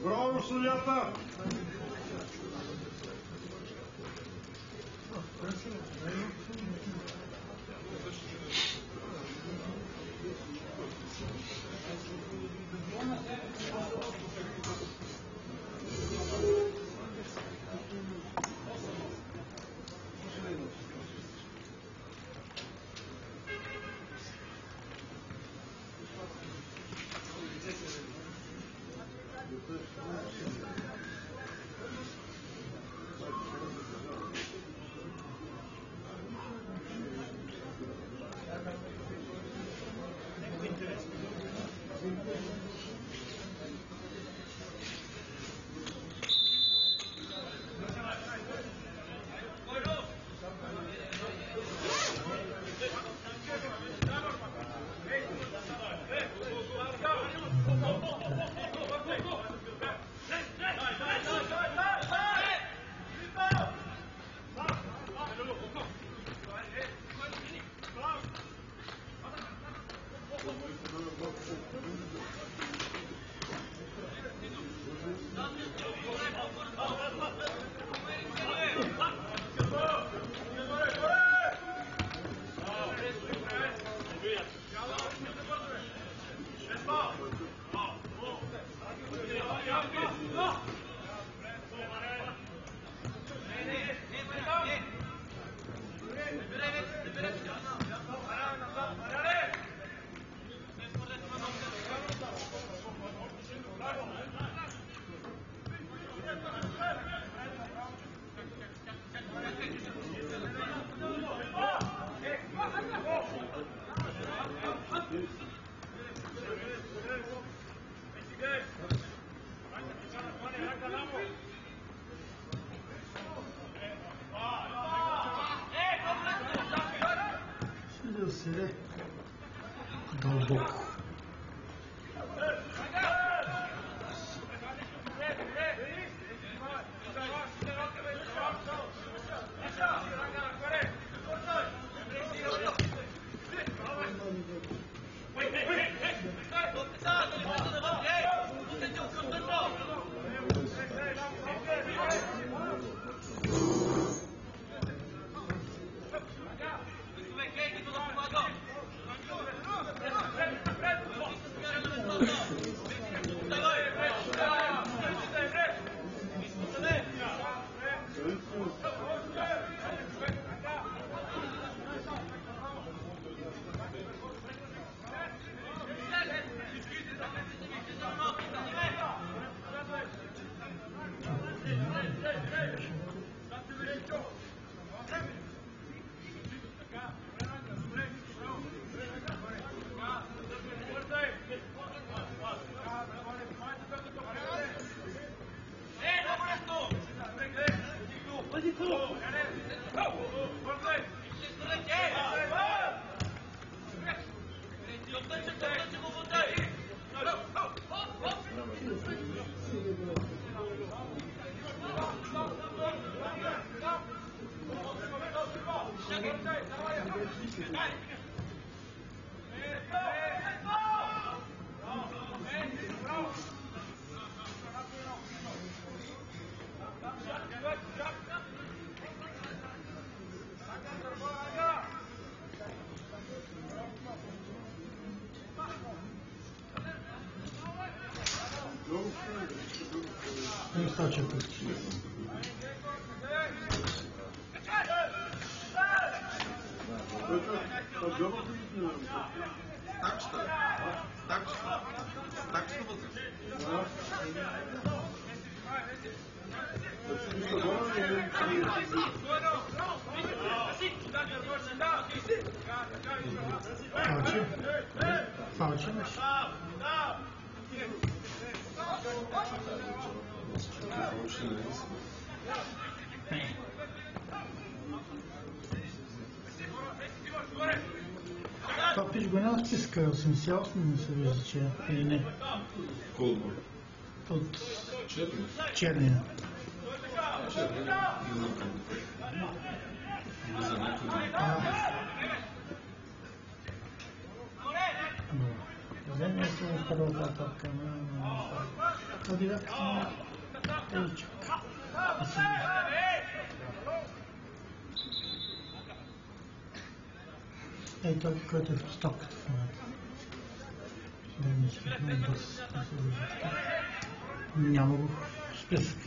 Браво, судята! Дълбоко. Това пиш го няма списка, 88 не се вижда, че или не? Колко? От черния. Добре, не се оставя тази топка. Кандидатът Елчик. Ей, той, който е в стопката в момента. Няма го в списък.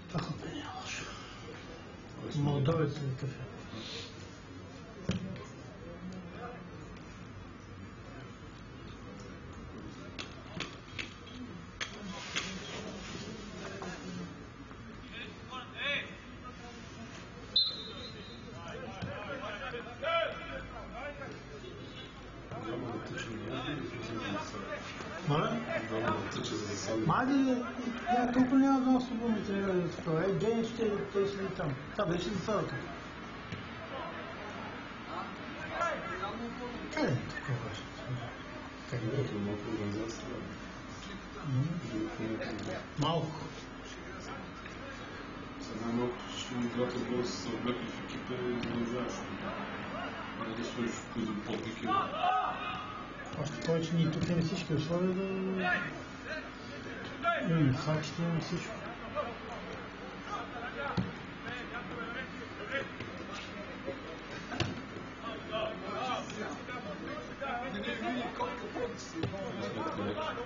Това хопе няма лошо. Молдовец или кафе. Майде, я толкова няма много свободно тренира за това. Ден ще те седи там. Това беше за садата. Къде е такова беше? Къде е? Малко организация. Малко. Сега малко, че двата гола са се облекли в екипа и не знаеш. Не да сложиш подпики. Още повече ние тук имаме всички условия да... Имаме фактите, имаме всичко.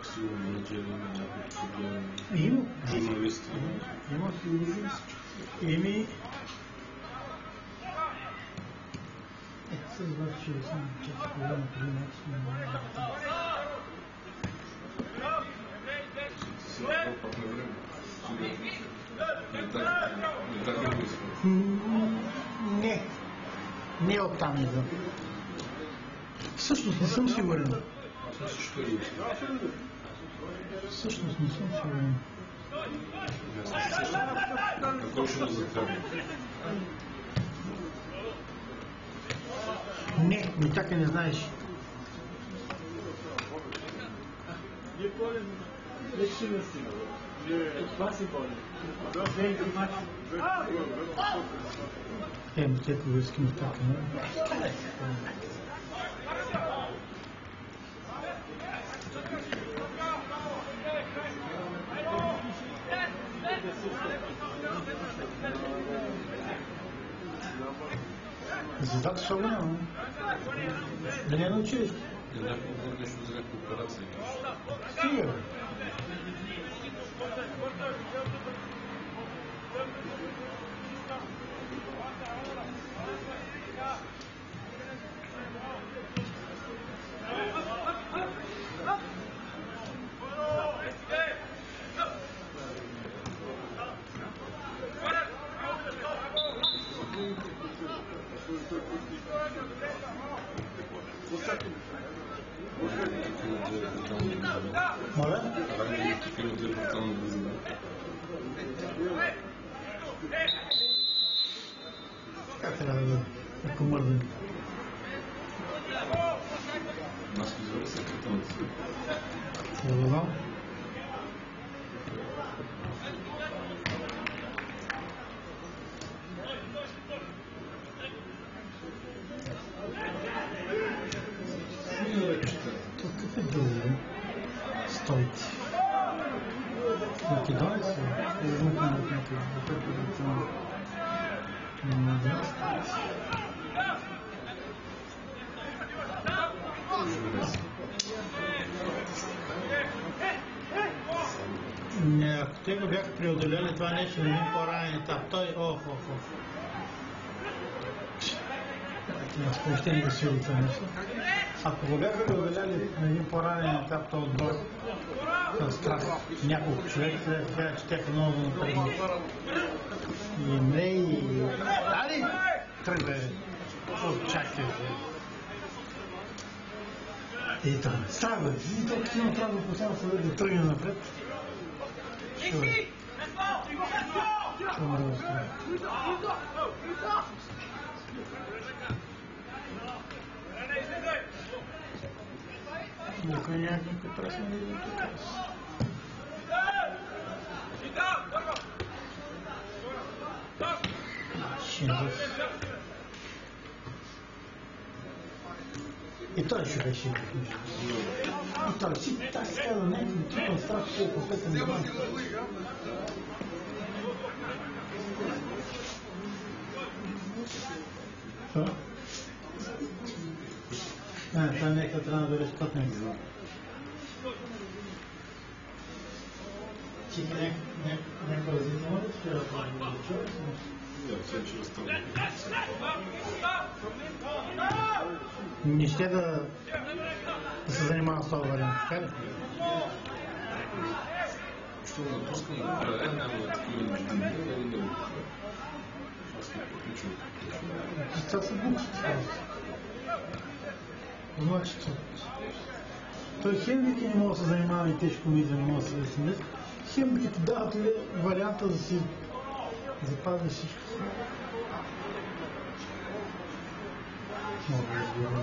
Сигурно менеджери, някакви проблеми. Има. Журналисти. Има филми. Еми... Ето се звати, че съм често проблема преди начин. Не. Не оттам идвам. Всъщност не съм сигурен. Всъщност не съм сигурен. Какво ще го захвърля? Не, ми така не знаеш. Еми, те по-виски ми така, не? Задата са голяма. Да не научиш. Някакво нещо за някаква операция. Стига. Моля? Как трябва да ако мърдим? Нас извърва се каталници. Добро. Тук какъв е друго? Стойци. Македонец ли? Знакам от някъде. Не, ако те го бяха преодолели това нещо на един по-ранен етап, той Аз въобще не го сили това нещо. Ако го бяха преодолели на един по-ранен етап, този отбор на страх няколко човека, че те много напреднат. И Емре и... Дали! Тръгва чакай. И това. Страх бе. И толкова силно трябва да посема се да тръгне напред. Ще умре да страх. Никой някакъв пресен да идва тук. Шиндов. И той ще беше. И той си така се казва, някакви типа страх, колко пъти не знам. Що? Това някакъв трябва да бъде спътник. Ти някаква развитие може да се различава? Да, все ще разстава. Не ще да се занимава с това вариант, така ли? Що да напускам да правя, няма да такива между него. Аз не приключвам. Това са букси. Значи, той хем не може да се занимава и тежко мисли, не може да се смеят. Хем ти дават ли варианта да си запазиш всичко. Много разбирам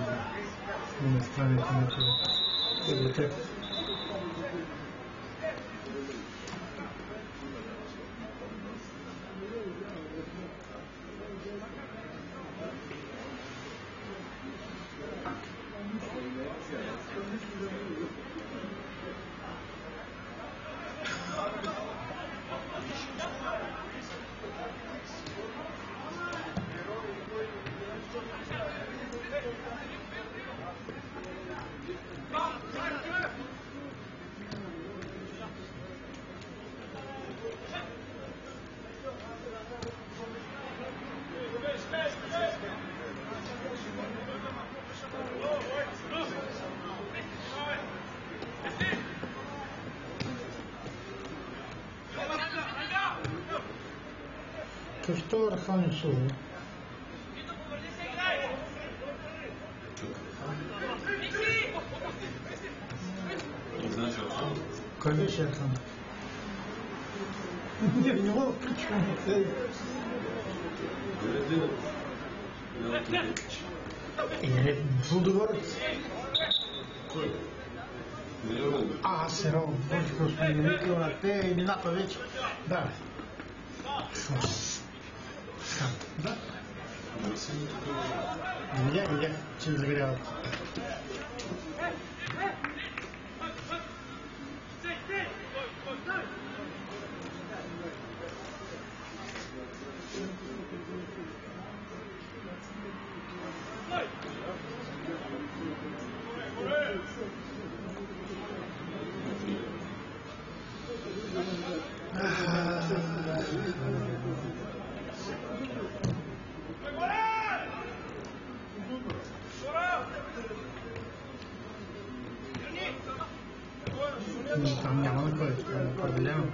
на страните на библиотека. Защо Рахани Сува? Знаеш Архан? Кой беше Архан? Не мога да включвам на себе. Будоворец. Кой? Серал, Божко, споменикъл на те имената вече. Да. Да. Видях, че загряват. Там няма да бъде, това е определено.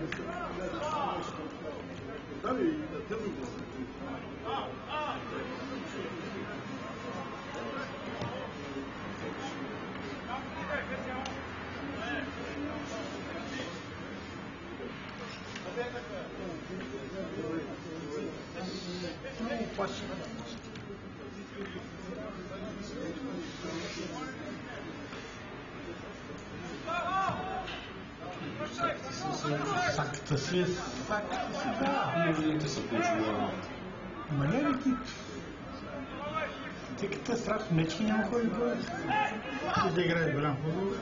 Факта си, да. Може да те се получава. Ама не ли ти? Тъй като е страх, мечки няма кой да бъде. Ти да играе голям футбол.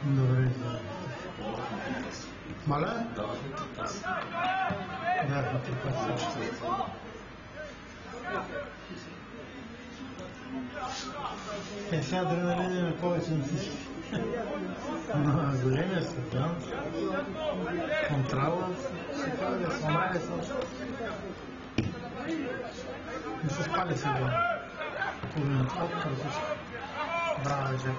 Добре. Маля? Давахме ти пас. Да, ти пас. Те сега адреналин има повече на всички. Големия стадион. Контрала. Се казва, сломали са. Не се спали сега. Половина отка. Браво, Джек.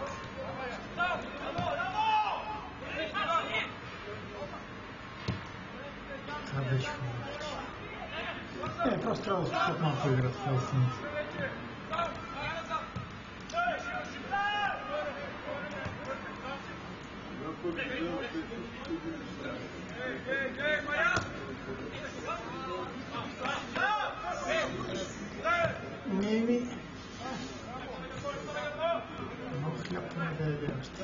Това беше хубаво. Просто трябва да спускат малко играта. Това е снимка. Maybe. Nog klappen de juiste.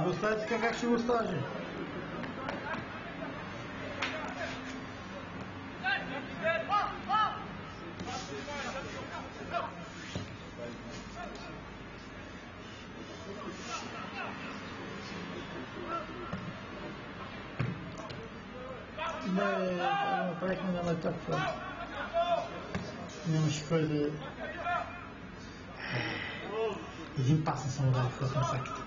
Гостаете как ще го стаже? Не, направихме на етап. Нямаше кой да... Един пас не съм ударил в насаките.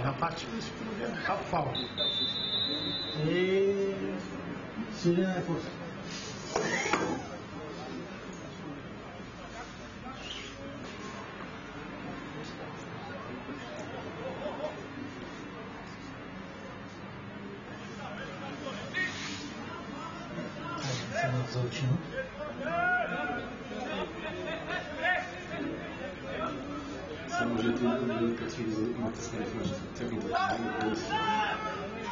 Na parte desse problema, Rafael. E Sirena por Może imate sve nešto, tekno da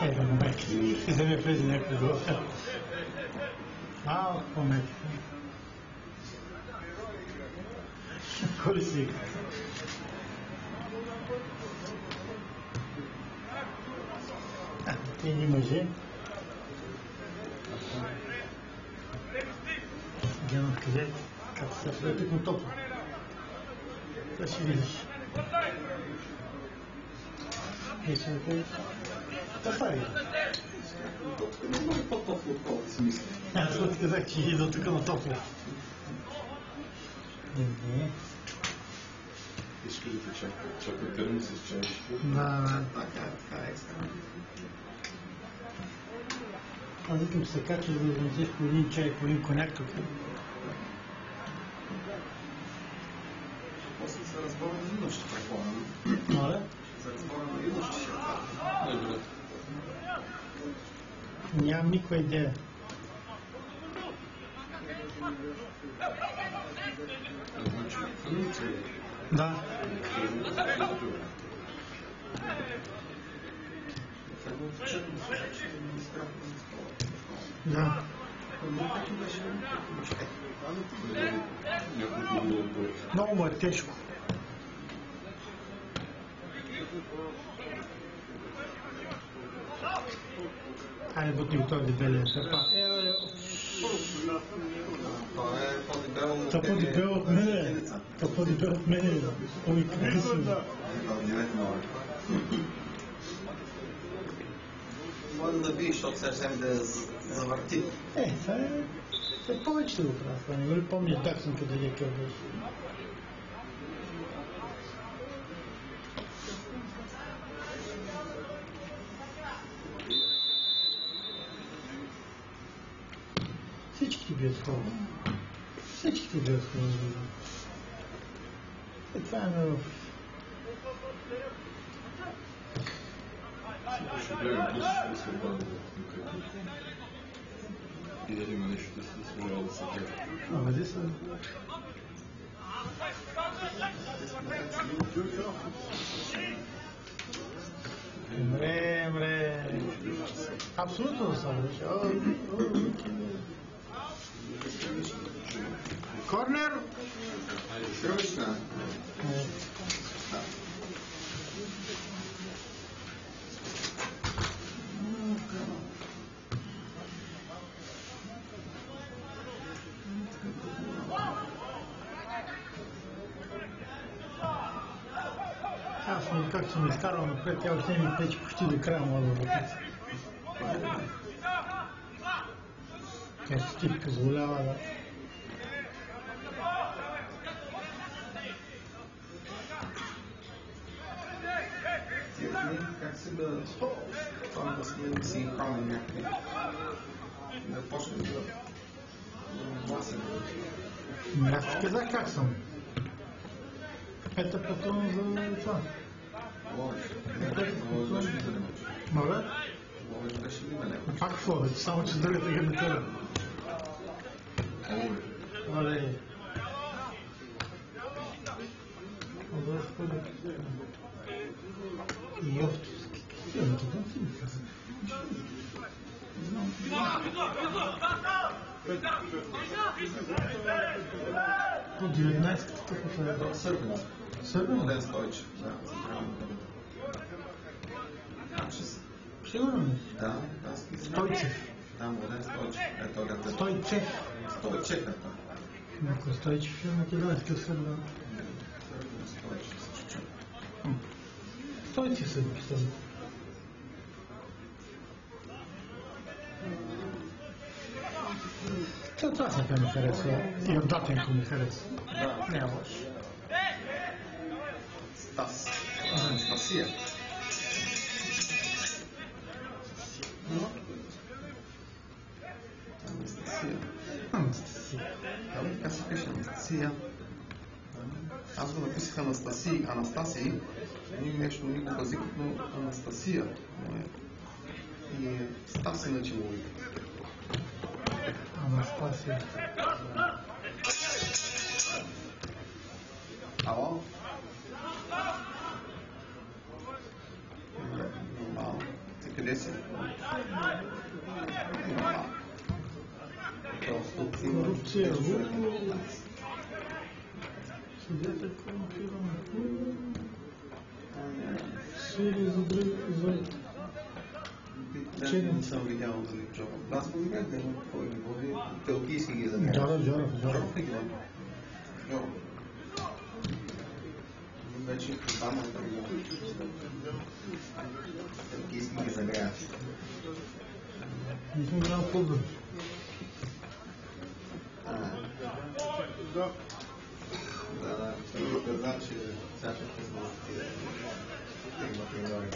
Evo na meki, iza me prezi neko gosta. Malo po meki. Koji si? Ti njima že? Гледам къде, като се препитно топло. Да ще видиш. И ще да кажеш. Да прави. по-топло, отколкото си мисля. Аз ти казах, че идва тук на топло. Не. Искаш да те чака термос с чаешки? Да. Така е. Аз викам се кача да внесеш по един чай, по един коняк тук. После за разбора на вино ще предполагам. Моля? За разбора на вино ще се отправя. Добре. Нямам никаква идея. Значи, хранително. Да. Да. Много му е тежко. Хайде, бутни го този дебелия. Това по-дебел от мене. Това по-дебел от мене. Ой, красиво. Може да видиш, защото съвсем да завърти. Това е повече да го правя. Това не го ли помниш Даксън къде лекър беше? Всички бият хора. Всички бият хора. Това е много. Ще гледам просто да се обадя и дали има нещо да се заслужава да се гледа. Бъде се. Мре. Абсолютно да съм. Корнер! Срочно. Аз как съм изкарал напред, тя още ми тече почти до края на лопица. Тя си ти позволява да... Как се да сме синхронни някакви? Да почнем да власим. Аз ти казах как съм. Ето потом за това. Ловиш беше ли за да мъчи? Моля? Ловиш беше ли да не мъчи? Пак слове, само че с другата гарнитура. Оле. О, Господи. Йовчески. По 19-та какво е? Сърбина. Сърбина? Младен Стойчев. Да, Сигурно ли? да. Стойчев. Да, Младен Стойчев. Ето гата. Стойчев. Стойчев. Ако Стойчев е македонски сърбин. Стойчев също. Стойчев се написал. Това сега ми харесва. И отдатенко ми харесва. Да. Не е лошо. Стас. Анастасия. Анастасия. Да, така се пише Анастасия. Аз го написах Анастасии. Нещо никога езикът, но Анастасия. И Стас иначе му вика. Анастасия. Ало? Нормално. Ти къде си? Нормално. Просто Корупция. Съдята корумпирана. Сили за други. Не съм видял дали Джоров. Аз го видях, да има кой ги води. Телкийски ги забравя. Джоров. Джоров ли ги води? Джоров. Вече двама да ги води. Телкийски ги забравя. Не съм гледал футбол. Да. Това значи, сега ще познавам. Има треньори.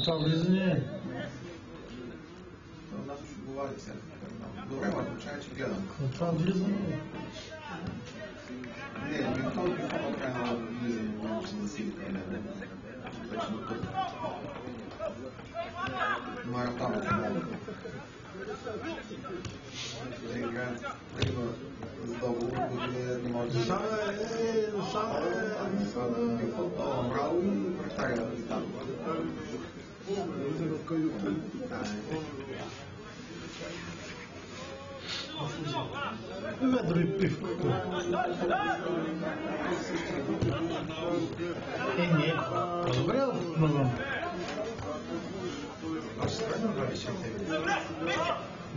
Това влизане. Добре, ма получава, че гледам. Това влизане. Не, това е какво трябва да влизане, но ще да си гледам. Вече до тук. Маратонът е много. Да играят, да има договор, който не може да... Сава е браво и вратаря да става. Ведро и пивко. Не. Добре, много.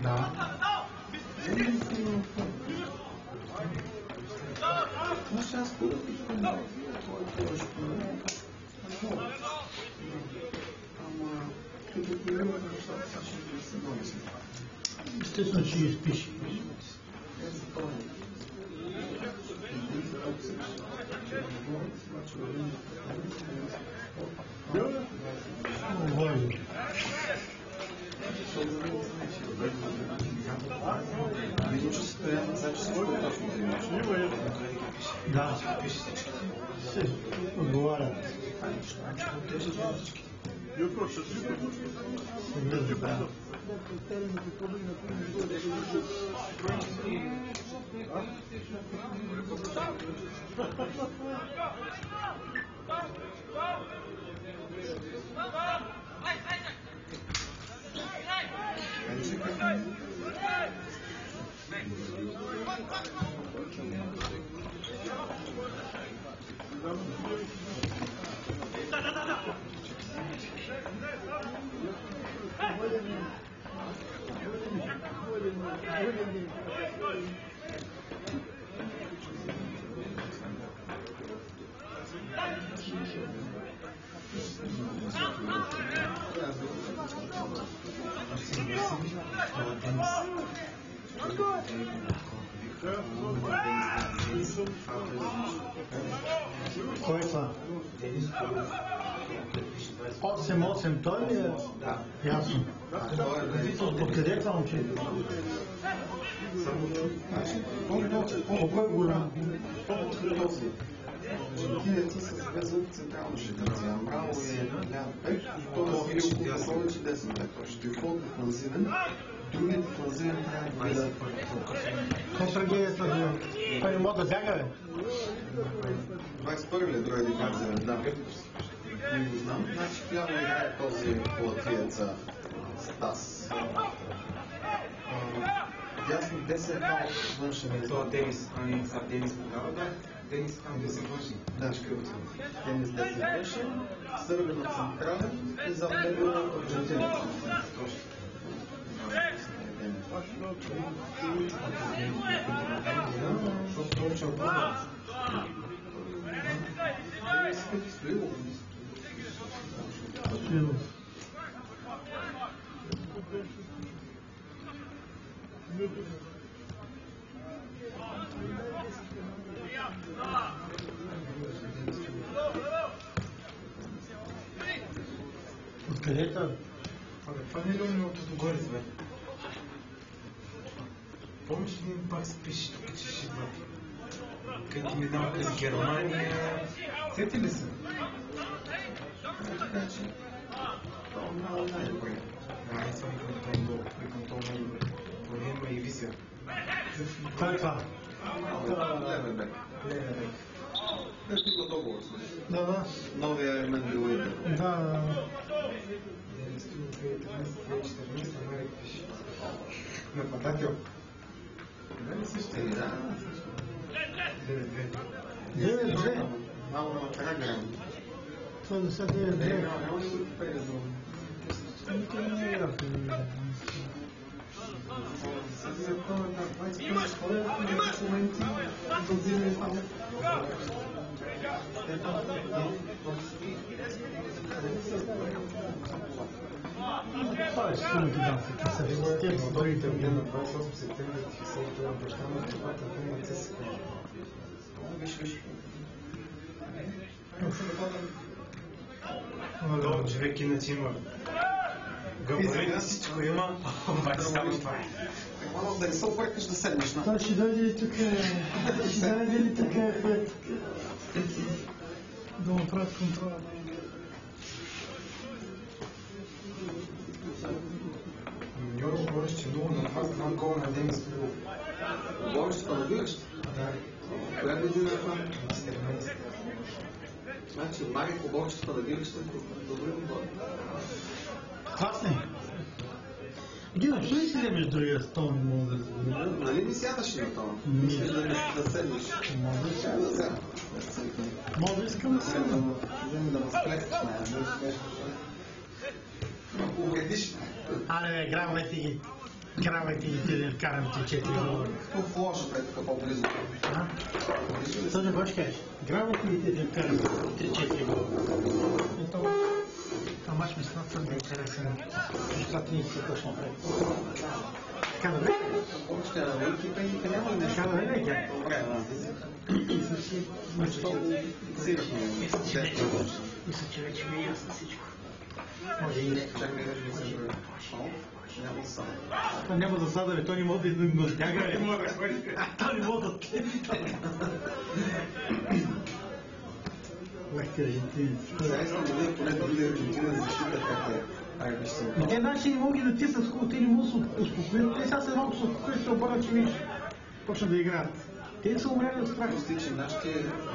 Да. Естествено, че ги изпиши. Воля. Да. Отговарят. Кой е това? 8-8 той ли е? Да. Ясно. Откъде е това момче? Колко е голям? Този. Аржентинеци са свързани от Централна Швейцария. Мрао е голям бек и той е повече десен бек. Той ще дойде дефанзивен. Другият дефанзивен трябва да Той трагедията да... Той не може да бяга, бе. 21 ли е другия дефанзивен? Да. Не го знам. Значи явно играе този латвиеца Стас. Ясно 10 на външен е. Това Денис, Денис тогава, да? Денис там да се върши. Да, шкръвца. Денис 10 външен, Сърбия на централен и за него Аржентинец. Защото повече от това. Стоило. Откъде е това? Това не е ли от отгоре, бе? Помниш ли ми пак спиш, тук че ще идва? Къде ти ми дам през Германия? Сети ли се? Така че, това много най-добре. Аз съм викам това най-добре. Проблема и вися. Кой е това? Левен бек. Нещо има договор с Да. новия Менделуида. Да. Студио 2013-2014, Америк пише. Нападател. Нали също? Да. 9-2. 9-2. Малко на Трагран. Това да са 9-2. Няма ли да презал? Никой не е играл. Това е силно ти дам, така са те с другите на отдели. 28 септември 1991 баща на дебата на ЦСКА. Виж. Но човек иначе има. Габарит всичко има, обаче само това е. Мало да не се объркаш да седнеш на. Той ще дойде и тук, ще дойде ли тук, да му правят контрола. Миньор говориш, че много на това знам гол на Денис Стоилов. Говориш с панадиращ? Да. Коя година е това? 17. Значи, Мари говориш с панадиращ, добре му бъде. Класни. Гина, що ли си вземеш другия стол, не мога да забравя? Нали не сядаш на това? Не. Мислиш да седнеш. Мога да Сега да седна. Мога да искам да седна. Вземи да възклеткаш на ако увредиш. Аре, грабвайте ги. Грабвайте ги, те да вкарам ти 4 гола. Тук лошо пред така по-близо. А? Близо ли То си? не бъдеш кажеш. Грабвайте ги, те да вкарам 3-4 гола. Ето, мач ми стана твърде интересен. Защото ни се точно пред. Така да бе? Ще да бъде екипа и никъде няма нещо. Така да бе, бе? Добре, Мисля, че че вече ми е ясно всичко. Може и не. чакай да ми се брои. Няма само. Това няма да сада, той не може да натяга. Той не може да тлепи. Лехте аржентинец. Сега искам да видя поне други аржентинен защита как е. Айде, виж се. Те значи не могат да тиснат скоро, те не могат да се успокоят. Те сега се малко се успокоят, ще обърнат, че виж, почнат да играят. Те са умряли от страх. Прости, че нашите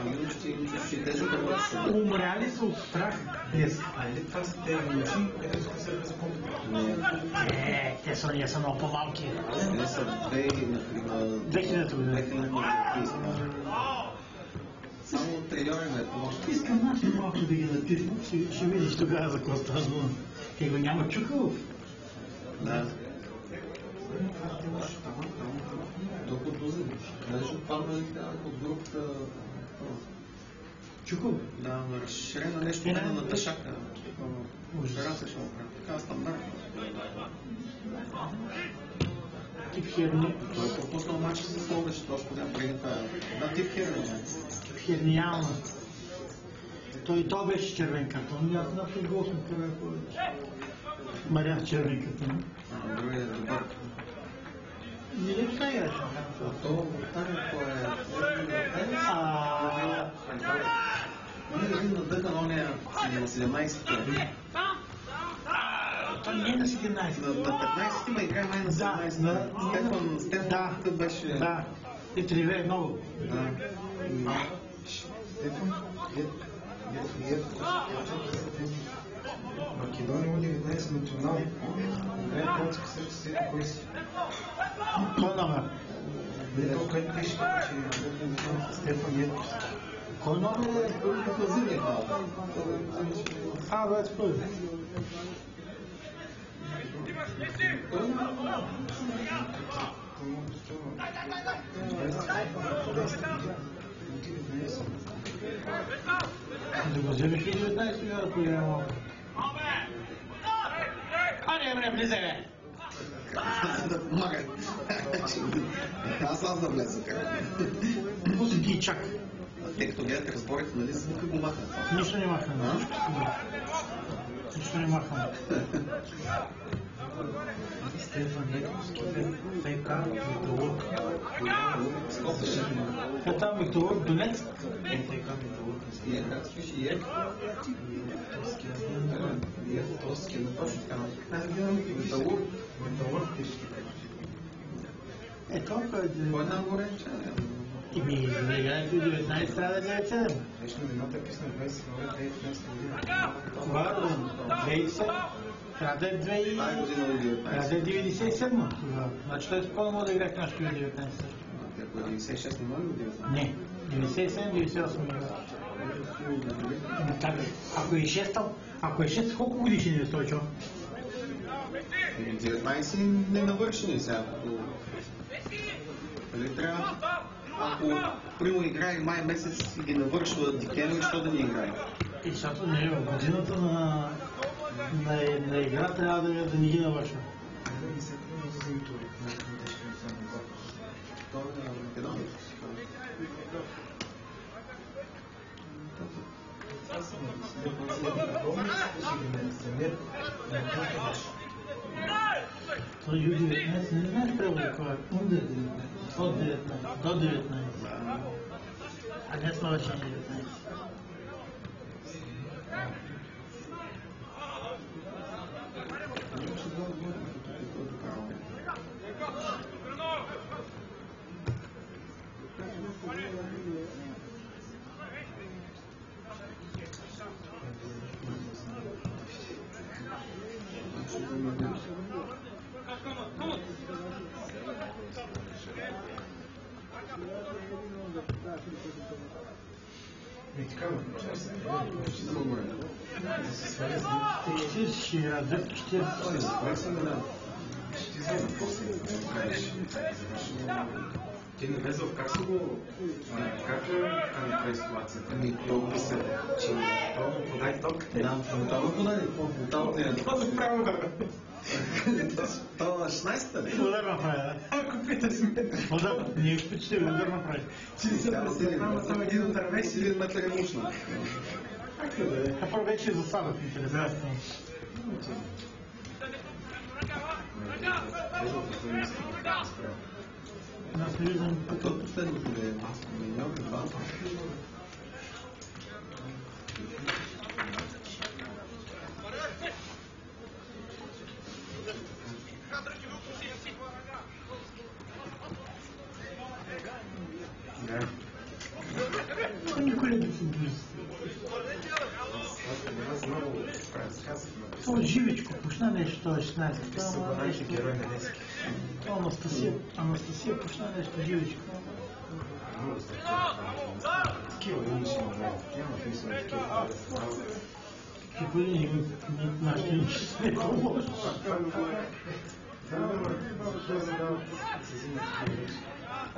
юноши и тези хора са. Умряли са от страх днес. Айде, това са те момчи, ето са се без Не, Те са ние са много по-малки. те са 2000 година. Само треньорен е помощ. Искам наши малко да ги натиснат, ще видиш тогава за какво става дума. Те го няма Чукалов. Да. Докато даже падна от групата. Чукалов? Да, разширена нещо на Ташака. Ужас се ще оправя. Така стандартно. Херни. Той е пропуснал матча с Ловеч, точно да преди това. Да, тип херния. Херниална. То беше червен картон. Аз на футбол съм кръвен повече. Мариан червен картон. Другия е добър. Не ли така играше? То Таня, кой е? Не е видно дъка на ония на 17-те. Това не е на 17. На 15-ти ма играе май на 17. Стефан беше... Да, и тривее много. Да. Стефан, Македония от 19 национални. Играе Полска срещу Свети кой си. Кой номер? То къде пише, че Стефан Ето. Кой номер е? Бразилия. Вече първи. Да го вземеш ли 19 милиона по игра малко? Аре, влезе, бе! Да помагай. Аз да влеза. Пуси ти и чак. Те като гледат разборите, нали звука го маха. Нищо не махаме. Нищо не махаме. Стефан Ето, ТК, Металург. Там Металург, Донецк. ТК, Металург. Как се пише Ек? Тоски, но точно така. Металург пише. Толкова е... Кой нагоре? Ими, за да играете 19 трябва да гледате 7. Днешно вината е писана 20 година, 2015 година. Това е 2007. Трябва да е 97. Значи той спълно може да играе в нашото 19. Ако 96 не може да бъде? Не, 97-98 игра. Ако е 6, колко годишни е Стойчо? 19 не навършени сега. Дали трябва? Ако прямо играе май месец и ги навършва декември, що да ни играе? И защото не е в годината на игра трябва да не ги навършва. Той U19 не знаеш превода кой е? Under 19, от 19, до 19. А не сме вече на 19. Ти не влезе в как си го... Как направи ситуацията? Толкова се... Че това му подай топката. Да, това му подай. Това го прави да... Това е 16-та, не? Удар направи, да. Ако питаш мен. Удар, ние впечатли, удар направи. Че не се представям само един удар весь или Един метър е мушна. Първо вече засадат, интересно. Аз не виждам... А то последното да е миньорка, това. Никой не е футболист. Това живичко, почна нещо, това е 16. Това Анастасия почна нещо живичко. Такива имаше много. Няма писано такива. Какви години нашите имаше не по-лошо.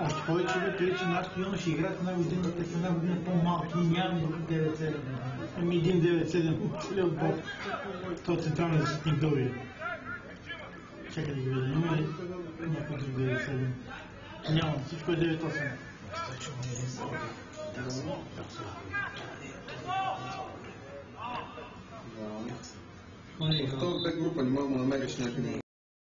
Още повече бе, че нашите юноши играят една година, те са една година по-малки, няма 9-7. Ами един 9-7 целият отбор. Това е централният защитник Дълви. Чакай да ги видим. Има ли някой друг да е 7? Няма. Всичко е 9-8. В този бек група не мога да намериш някакви